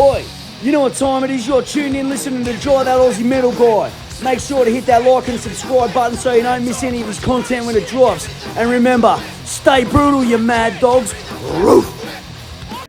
Oi, you know what time it is? You're tuned in listening to Dry That Aussie Metal Guy. Make sure to hit that like and subscribe button so you don't miss any of his content when it drops. And remember, stay brutal, you mad dogs. Roof.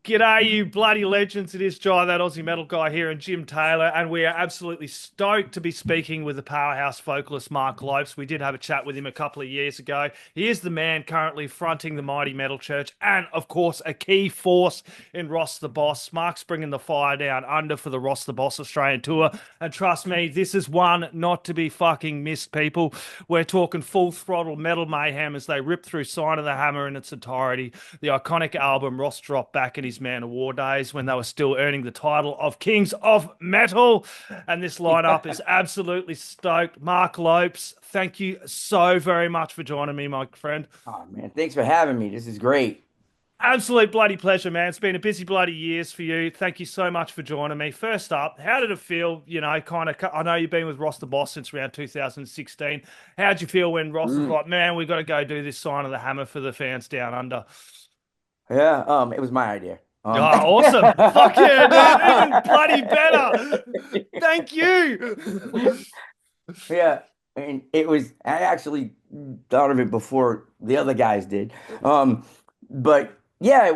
G'day, you bloody legends. It is Jai, that Aussie metal guy here, and Jim Taylor, and we are absolutely stoked to be speaking with the powerhouse vocalist Marc Lopes. We did have a chat with him a couple of years ago. He is the man currently fronting the Mighty Metal Church and, of course, a key force in Ross the Boss. Mark's bringing the fire down under for the Ross the Boss Australian Tour, and trust me, this is one not to be fucking missed, people. We're talking full-throttle metal mayhem as they rip through Sign of the Hammer in its entirety, the iconic album Ross dropped back in his MANOWAR days when they were still earning the title of Kings of Metal. And this lineup is absolutely stoked. Marc Lopes, thank you so very much for joining me, my friend. Oh, man, thanks for having me. This is great. Absolute bloody pleasure, man. It's been a busy bloody years for you. Thank you so much for joining me. First up, how did it feel, I know you've been with Ross the Boss since around 2016. How'd you feel when Ross was like, man, we've got to go do this Sign of the Hammer for the fans down under? Yeah, it was my idea. Oh, awesome. Fuck yeah, man. Even bloody better. Thank you. Yeah, and I actually thought of it before the other guys did. But yeah,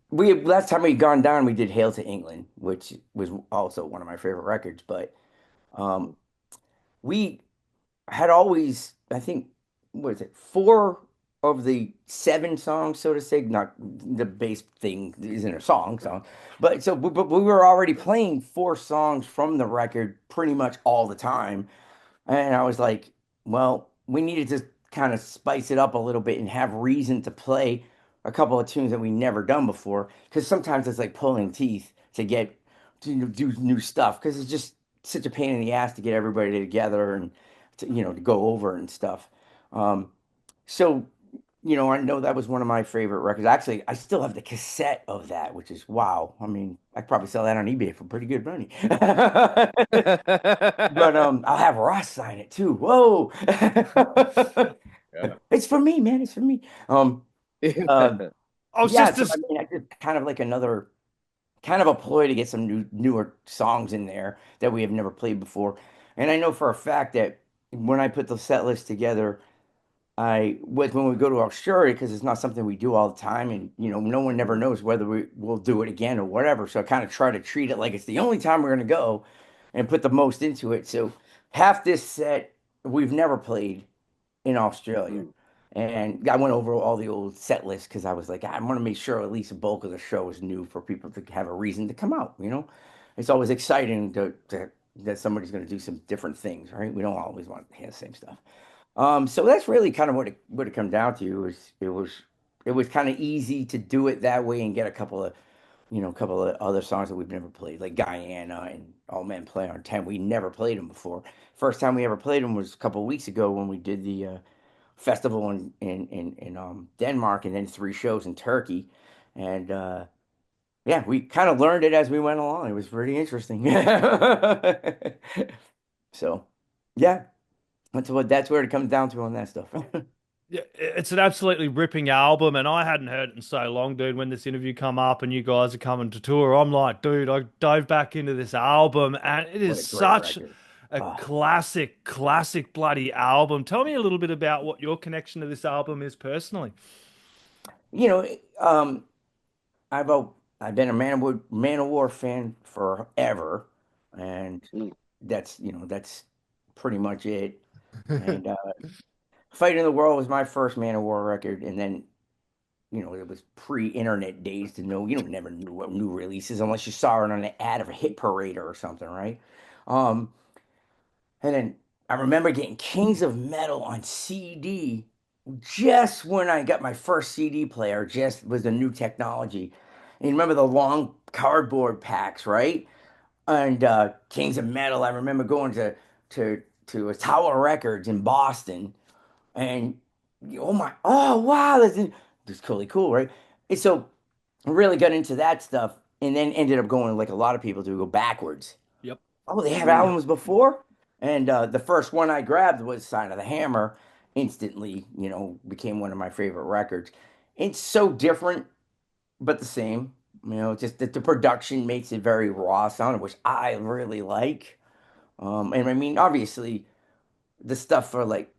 last time we'd gone down, we did Hail to England, which was also one of my favorite records. But we had always, I think, what is it, 4 of the 7 songs, so to say, not the bass thing isn't a song, but we were already playing 4 songs from the record pretty much all the time. And I was like, well, we needed to kind of spice it up a little bit and have reason to play a couple of tunes that we never done before. Because sometimes it's like pulling teeth to get to do new stuff, because it's just such a pain in the ass to get everybody together and to go over and stuff. So I know that was one of my favorite records. Actually, I still have the cassette of that, which is wow. I mean, I could probably sell that on eBay for pretty good money. But I'll have Ross sign it too. Whoa. Yeah. It's for me, man. It's for me. I just kind of like another kind of a ploy to get some newer songs in there that we have never played before. And I know for a fact that when I put the set list together, when we go to Australia, because it's not something we do all the time, and no one never knows whether we'll do it again or whatever. So I kind of try to treat it like it's the only time we're gonna go, and put the most into it. So half this set we've never played in Australia, and I went over all the old set lists because I was like, I want to make sure at least a bulk of the show is new for people to have a reason to come out. It's always exciting that somebody's going to do some different things, right? We don't always want to hear the same stuff. So that's really kind of what it come down to. It was kind of easy to do it that way and get a couple of other songs that we've never played, like Guyana and All Men Play on 10. We never played them before. First time we ever played them was a couple of weeks ago when we did the festival in Denmark, and then 3 shows in Turkey. And yeah, we kind of learned it as we went along. It was pretty interesting. So yeah. That's where it comes down to on that stuff. Yeah, it's an absolutely ripping album, and I hadn't heard it in so long, dude. When this interview come up and you guys are coming to tour, I'm like, dude, I dove back into this album, and it is such a classic bloody album. Tell me a little bit about what your connection to this album is personally. I've been a MANOWAR fan forever, and that's pretty much it. And Fight in the World was my first MANOWAR record, and then it was pre-internet days to know. Never knew what new releases unless you saw it on an ad of a hit parader or something, right? And then I remember getting Kings of Metal on CD just when I got my first CD player. Just was the new technology, and you remember the long cardboard packs, right? And Kings of Metal, I remember going to a Tower Records in Boston, and oh wow, that's really cool, right? And so I really got into that stuff, and then ended up going, like a lot of people do, go backwards. Yep. Oh, they have albums before, and the first one I grabbed was Sign of the Hammer. Instantly, became one of my favorite records. It's so different, but the same. You know, just that the production makes it very raw sounding, which I really like. And I mean, obviously, the stuff for like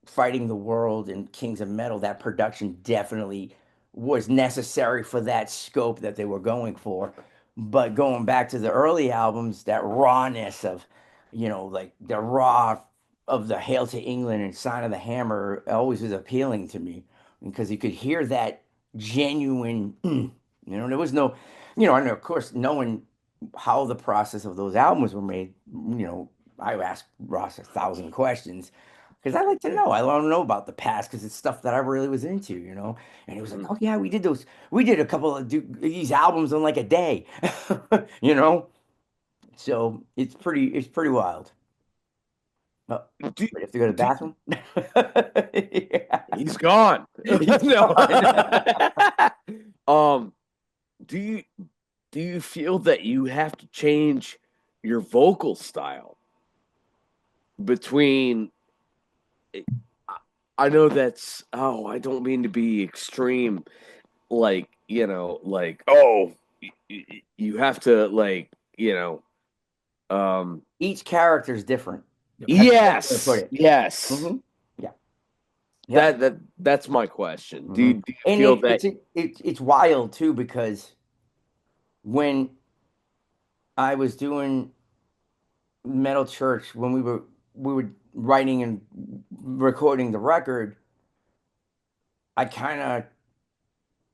Fighting the World and Kings of Metal, that production definitely was necessary for that scope that they were going for. But going back to the early albums, that rawness of, you know, like the raw of the Hail to England and Sign of the Hammer always was appealing to me because you could hear that genuine, you know, there was no, you know, and of course, knowing how the process of those albums were made, you know, I asked Ross 1,000 questions because I like to know. I want to know about the past because it's stuff that I really was into, you know. And he was like, "Oh yeah, we did those. We did a couple of these albums in like a day, you know." So it's pretty wild. Oh, Do, I have to go to the do, bathroom. Yeah. he's gone. He's No. gone. Do you feel that you have to change your vocal style between? I know that's, oh, I don't mean to be extreme, like, you know, like, oh, you have to, like, you know, Each character is different. yes, Put it. yes. Mm-hmm. Yeah. Yep. That's my question. Mhm. Do you And feel that? it's wild too because when I was doing Metal Church, when we were writing and recording the record, I kind of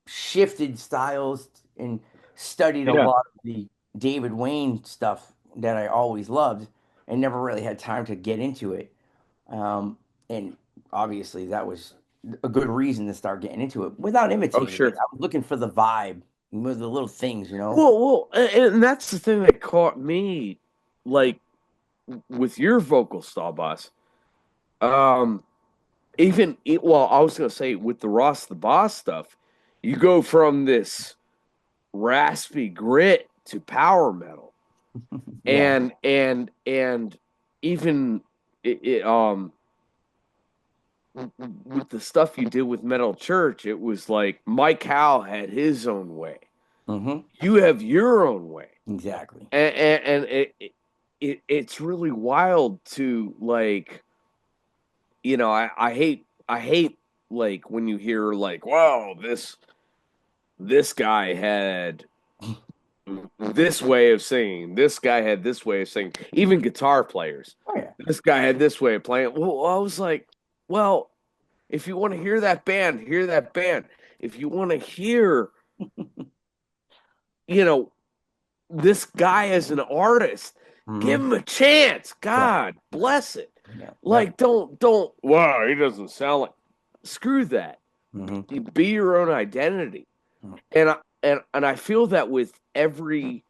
shifted styles and studied a Yeah. lot of the David Wayne stuff that I always loved and never really had time to get into it. And obviously that was a good reason to start getting into it without imitating sure. it. I was looking for the vibe with the little things, you know. Well, and that's the thing that caught me, like, with your vocal style, boss. Well, I was gonna say with the Ross the Boss stuff, you go from this raspy grit to power metal, Yeah. and even with the stuff you did with Metal Church, it was like Mike Howe had his own way. Mm-hmm. You have your own way, Exactly. and it's really wild to, like, you know, I hate like when you hear like, wow, this guy had this way of singing, this guy had this way of singing, even guitar players. Oh yeah. This guy had this way of playing. Well, I was like, well, if you want to hear that band, hear that band. If you want to hear, you know, this guy as an artist, give him a chance. God bless it. Yeah. Like, don't. Wow, he doesn't sound like. Screw that. Mm-hmm. You be your own identity, and I feel that with every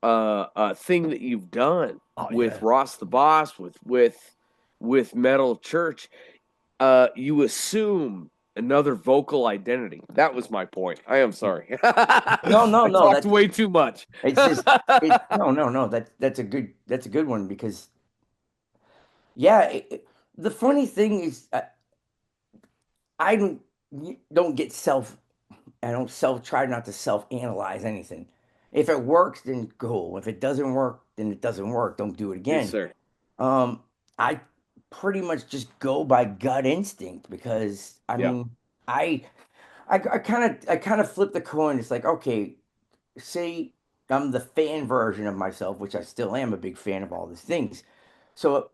thing that you've done with Ross the Boss, with Metal Church, you assume another vocal identity. That was my point. I am sorry. No. I talked way too much. It's just no. That's a good one because yeah. The funny thing is, I don't get try not to self-analyze anything. If it works, then cool. If it doesn't work, then it doesn't work. Don't do it again. Yes, sir. I pretty much just go by gut instinct because I mean, I kind of flip the coin. It's like, okay, say I'm the fan version of myself, which I still am a big fan of all these things. So,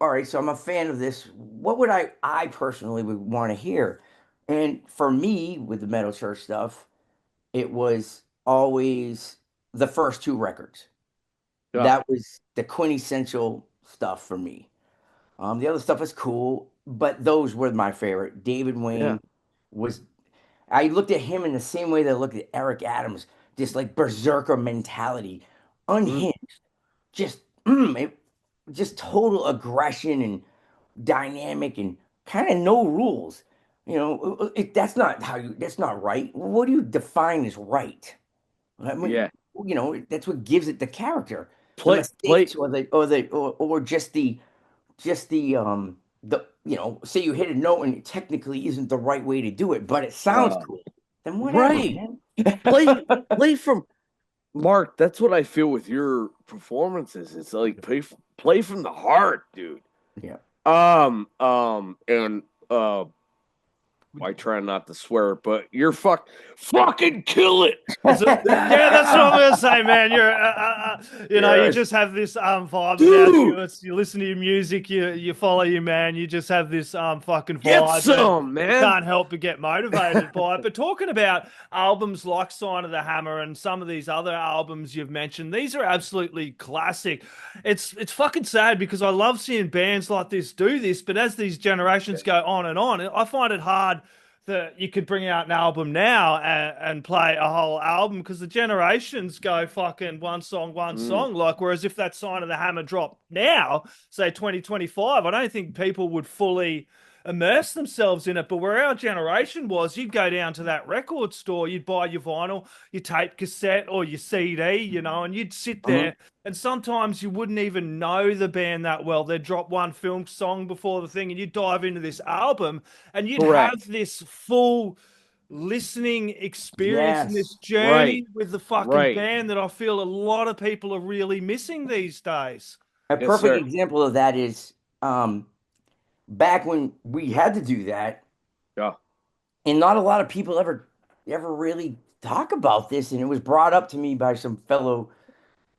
all right, so I'm a fan of this. What would I personally would want to hear? And for me, with the Metal Church stuff, it was always the first two records. Yeah. That was the quintessential stuff for me. The other stuff is cool, but those were my favorite. David Wayne was. I looked at him in the same way that I looked at Eric Adams, this like berserker mentality, unhinged, just just total aggression and dynamic and kind of no rules. You know, that's not that's not right. What do you define as right? I mean, you know, that's what gives it the character. The mistakes or just the you know, say you hit a note and it technically isn't the right way to do it, but it sounds cool. Then whatever, man. play from Mark. That's what I feel with your performances. It's like play from the heart, dude. Yeah. And I try not to swear, but you're fucking kill it. Yeah, that's what I'm gonna say, man. You just have this vibe about you. You listen to your music, you follow your man. You just have this fucking vibe. Get some, man. You can't help but get motivated by it. But talking about albums like Sign of the Hammer and some of these other albums you've mentioned, these are absolutely classic. It's fucking sad because I love seeing bands like this do this, but as these generations go on and on, I find it hard that you could bring out an album now and play a whole album because the generations go fucking one song. Like, whereas if that Sign of the Hammer dropped now, say 2025, I don't think people would fully immerse themselves in it. But where our generation was, you'd go down to that record store, you'd buy your vinyl, your tape cassette or your CD, and you'd sit there. And sometimes you wouldn't even know the band that well. They'd drop one film song before the thing and you'd dive into this album and you'd have this full listening experience and this journey with the fucking band that I feel a lot of people are really missing these days. A perfect example of that is back when we had to do that. Yeah. And not a lot of people ever really talk about this. And it was brought up to me by some fellow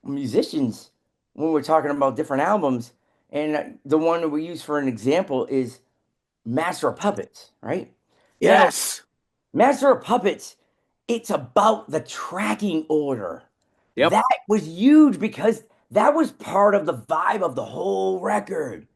musicians when we're talking about different albums, and the one that we use for an example is Master of Puppets, right? Yes. Now, Master of Puppets, it's about the tracking order. Yep. That was huge because that was part of the vibe of the whole record.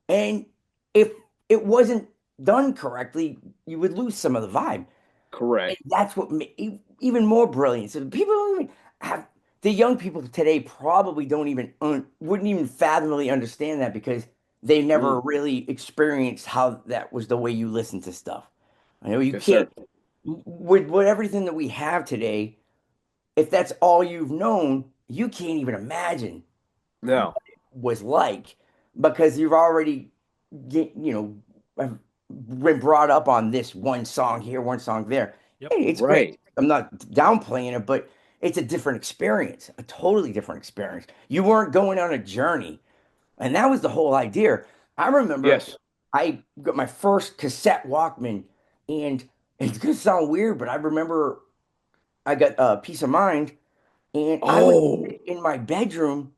And if it wasn't done correctly, you would lose some of the vibe. Correct. And that's what made even more brilliant. So people don't even have. The young people today probably wouldn't even fathomably understand that because they never really experienced how that was the way you listen to stuff. I know you can't, with everything that we have today, if that's all you've known, you can't even imagine what it was like because you've already, been brought up on this one song here, one song there. Yep. Hey, it's great. I'm not downplaying it, but it's a different experience, a totally different experience. You weren't going on a journey. And that was the whole idea. I remember I got my first cassette Walkman, and it's going to sound weird, but I remember I got Peace of Mind, and I was in my bedroom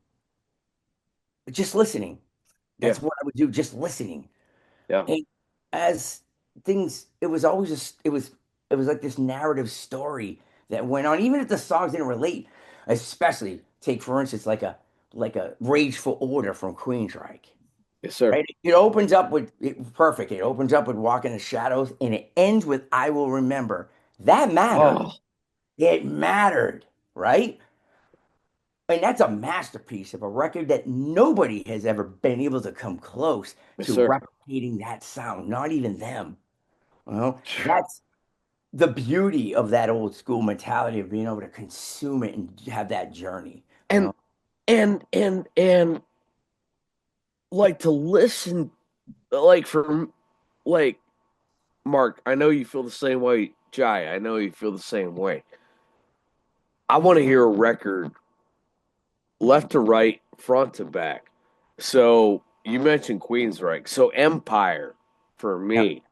just listening. That's what I would do, just listening. Yeah. And as things, it was always it was like this narrative story that went on, even if the songs didn't relate. Especially take for instance like a Rageful Order from Queensryche. Yes, sir. Right? It opens up with perfect. It opens up with Walk in the Shadows, and it ends with I Will Remember. That mattered. It mattered, right? And that's a masterpiece of a record that nobody has ever been able to come close to replicating that sound. Not even them. That's the beauty of that old school mentality of being able to consume it and have that journey. And like to listen, like Mark, I know you feel the same way. Jai, I know you feel the same way. I want to hear a record left to right, front to back. So you mentioned Queensryche. So Empire for me.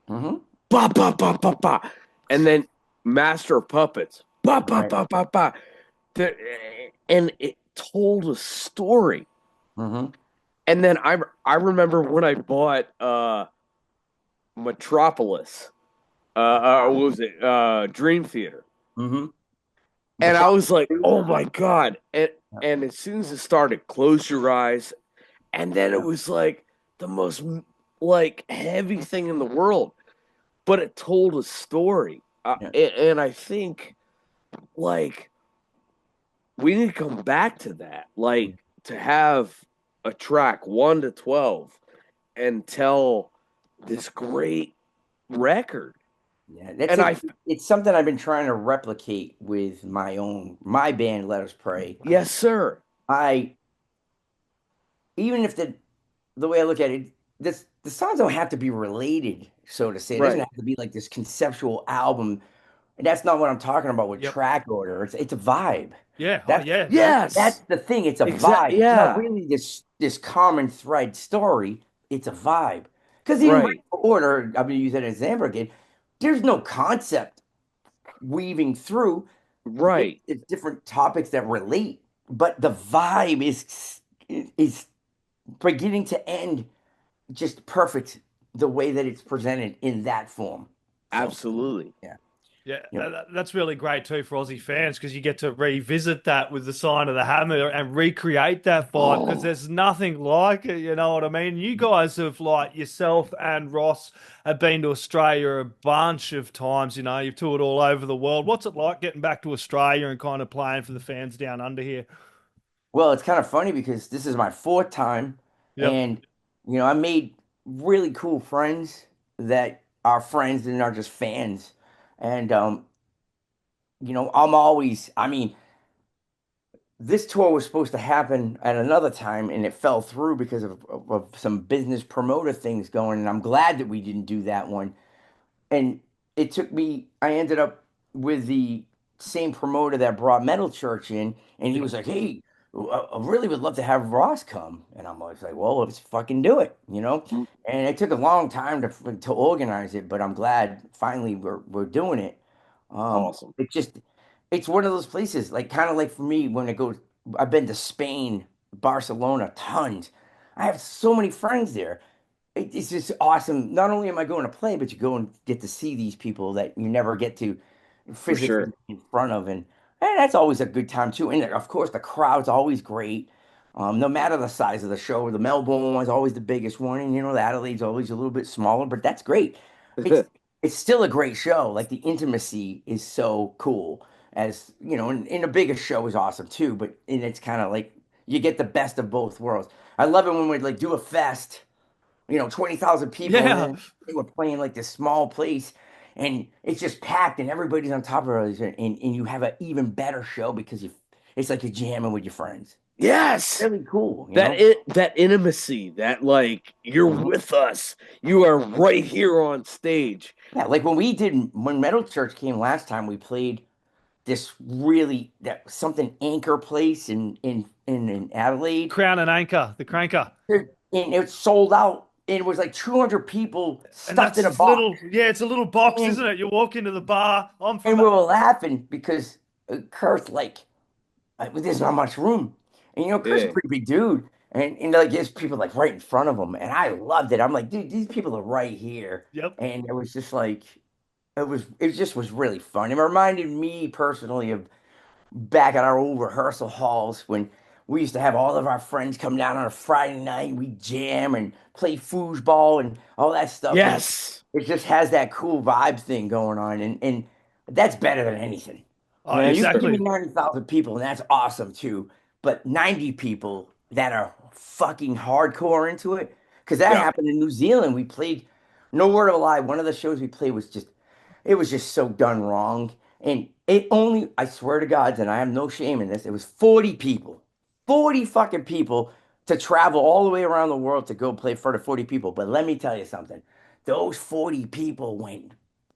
Ba ba ba ba ba, and then Master of Puppets. Ba ba ba ba ba. And it told a story. And then I remember when I bought Metropolis. What was it? Dream Theater. And I was like, oh my God. And as soon as it started, Close Your Eyes. And then it was like the most heavy thing in the world. But it told a story. And I think we need to come back to that. To have a track 1 to 12 and tell this great record. Yeah, it's something I've been trying to replicate with my band, Let Us Pray. Yes, sir. Even if the way I look at it, the songs don't have to be related, so to say. It doesn't have to be like this conceptual album that's not what I'm talking about with Yep. track order. It's a vibe. Yeah. Oh, That's yeah. that's the thing. It's a vibe. It's Yeah. not really this common thread story. It's a vibe. Because in Right. regular order, I'm gonna use that as an example again. There's no concept weaving through. Right. It's different topics that relate, but the vibe is beginning to end just perfect the way that it's presented in that form. So, Absolutely. yeah. Yeah, Yeah. that's really great too for Aussie fans because you get to revisit that with the Sign of the Hammer and recreate that vibe because there's nothing like it. You know what I mean? You guys have, like yourself and Ross, have been to Australia a bunch of times. You know, you've toured all over the world. What's it like getting back to Australia and kind of playing for the fans down under here? Well, it's kind of funny because this is my fourth time, Yep. and I made really cool friends that are friends and are just fans. And I'm always, I mean, this tour was supposed to happen at another time and it fell through because of some business promoter things going, and I'm glad that we didn't do that one. And it took me, I ended up with the same promoter that brought Metal Church in, and he was like, "Hey, I really would love to have Ross come." And I'm always like, "Well, let's fucking do it." Mm. And it took a long time to organize it, but I'm glad finally we're doing it. Awesome. It's one of those places, like kind of like for me when I've been to Spain, Barcelona, tons. I have so many friends there. It's just awesome. Not only am I going to play, but you go and get to see these people that you never get to For physically sure. in front of, and that's always a good time too. And of course, the crowd's always great. No matter the size of the show, the Melbourne one's always the biggest one, and the Adelaide's always a little bit smaller, but that's great. It's it's still a great show. Like the intimacy is so cool, as and a bigger show is awesome too. And it's kind of like you get the best of both worlds. I love it when we like do a fest, 20,000 people, and Yeah. then they were playing like this small place, and it's just packed, and everybody's on top of each other, and you have an even better show because it's like you're jamming with your friends. Yes. Really cool. That intimacy, that like you're with us. You are right here on stage. Yeah, like when Metal Church came last time, we played this really that something anchor place in Adelaide, Crown and Anchor, the Cranker. and it sold out, and it was like 200 people And stuffed that's in a this box. little, yeah, it's a little box, And- isn't it? You walk into the bar. I'm And from we were laughing because Kurt's like, there's not much room. And Kurt's a Yeah. pretty big dude. And like there's people like right in front of him. And I loved it. I'm like, dude, these people are right here. Yep. And it was just like it just was really fun. It reminded me personally of back at our old rehearsal halls when we used to have all of our friends come down on a Friday night. We jam and play foosball and all that stuff. And Yes. it just has that cool vibe thing going on, and that's better than anything. Oh, You can give me exactly. 90,000 people, and that's awesome too. But 90 people that are fucking hardcore into it, because that Yeah. happened in New Zealand. We played, no word of a lie, one of the shows we played it was just so done wrong. And it only, I swear to God, and I have no shame in this, it was 40 people, 40 fucking people to travel all the way around the world to go play for the 40 people. But let me tell you something, those 40 people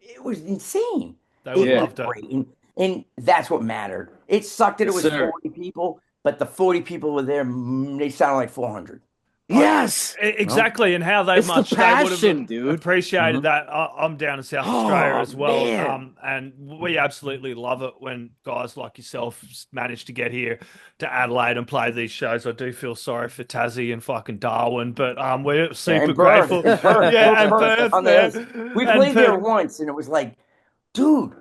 it was insane. They It would was love to. great. And that's what mattered. It sucked that it Yes, was sir. 40 people, but the 40 people were there, they sounded like 400. Yes. Exactly, and how It's the they would passion, have dude. appreciated Mhm. that. I'm down in South Oh, Australia as well, man. and we absolutely love it when guys like yourself manage to get here to Adelaide and play these shows. I do feel sorry for Tassie and fucking Darwin, but we're super And Perth, grateful. and Perth, Yeah, and Perth Perth, on man, we and played there Perth. once, and it was like, dude,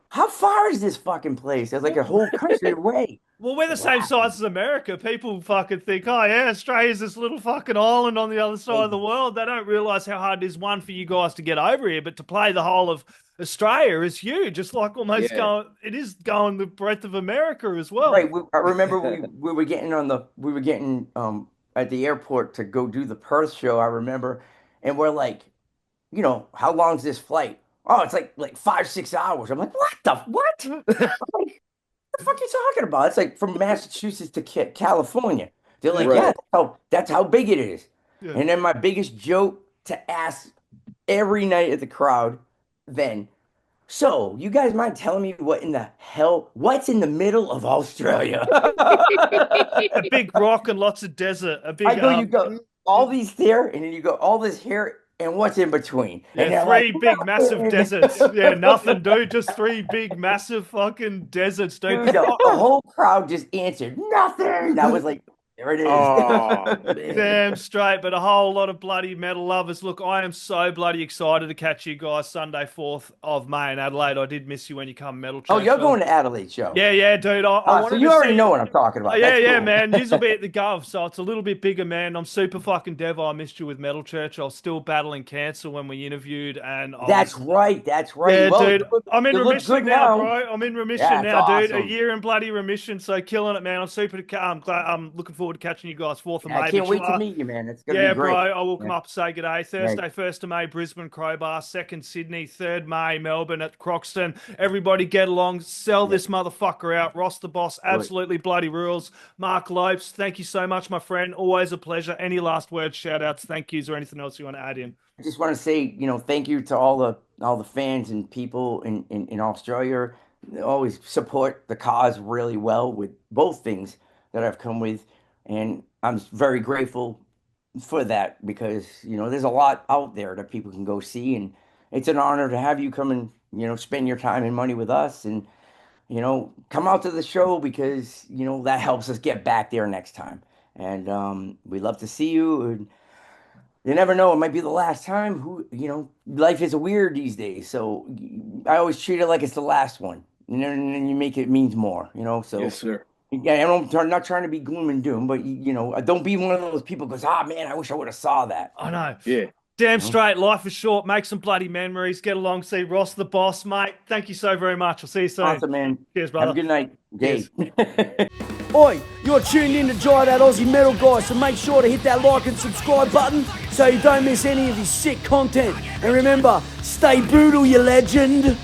how far is this fucking place? It's like a whole country away. Well, we're the same size as America. People fucking think, oh yeah, Australia's this little fucking island on the other side of the world. They don't realize how hard it is, one, for you guys to get over here, but to play the whole of Australia is huge. It's like almost Yeah. going the breadth of America as well. Right. I remember we were getting at the airport to go do the Perth show, I remember, and we're like, how long's this flight? Oh, it's like 5-6 hours. I'm like, what? I'm like, the fuck you talking about? It's like from Massachusetts to California. They're like, yeah, Right. that's how big it is. Yeah. And then my biggest joke to ask every night at the crowd then So, you guys mind telling me what's in the middle of Australia? A big rock and lots of desert. A big. You go all these there, and then you go all this here, and what's in between? And Yeah, they're three like, big massive deserts. Yeah, nothing, dude. Just three big massive fucking deserts, dude. Dude, the whole crowd just answered nothing. I was like, there it is. Oh, man. Damn straight, but a whole lot of bloody metal lovers. Look, I am so bloody excited to catch you guys Sunday, 4th of May in Adelaide. I did miss you when you come Metal Church. Oh, you're going to Adelaide show? Yeah, dude. I So wanted you to already see know what I'm talking about. Yeah, That's yeah, cool. man. This will be at the Gov, so it's a little bit bigger, man. I'm super fucking dev. I missed you with Metal Church. I was still battling cancer when we interviewed, and That's right. Yeah, Well, dude. I'm in you look remission good now, bro. I'm in remission Yeah, now, it's dude. A awesome. year in bloody remission, so killing it, man. I'm glad. I'm looking forward to catching you guys 4th of May. I can't but wait you to are- meet you, man. It's gonna Yeah, be great. bro. I will come Yeah. up, say good day. Thursday, 1st of May, Brisbane, Crowbar. 2nd, Sydney. 3rd May, Melbourne at Croxton. Everybody get along. Sell this motherfucker out. Ross the Boss, absolutely bloody rules. Marc Lopes, thank you so much, my friend. Always a pleasure. Any last words, shout outs, thank yous, or anything else you want to add in? I just want to say, thank you to all the fans and people in Australia. They always support the cause really well with both things that I've come with, and I'm very grateful for that because there's a lot out there that people can go see, and it's an honor to have you come and spend your time and money with us, and come out to the show because that helps us get back there next time, and we love to see you. And you never know, it might be the last time. Life is weird these days, so I always treat it like it's the last one, and then you make it means more. So Yes, sir. yeah, I'm not trying to be gloom and doom, but don't be one of those people who goes, ah, man, I wish I would have saw that. I know. Yeah. Damn straight. Life is short. Make some bloody memories. Get along. See Ross the Boss, mate. Thank you so very much. I'll see you soon. Awesome, man. Cheers, brother. Have a good night, Dave. Oi, you're tuned in to Jai That Aussie Metal Guy, so make sure to hit that like and subscribe button so you don't miss any of his sick content. And remember, stay brutal, you legend.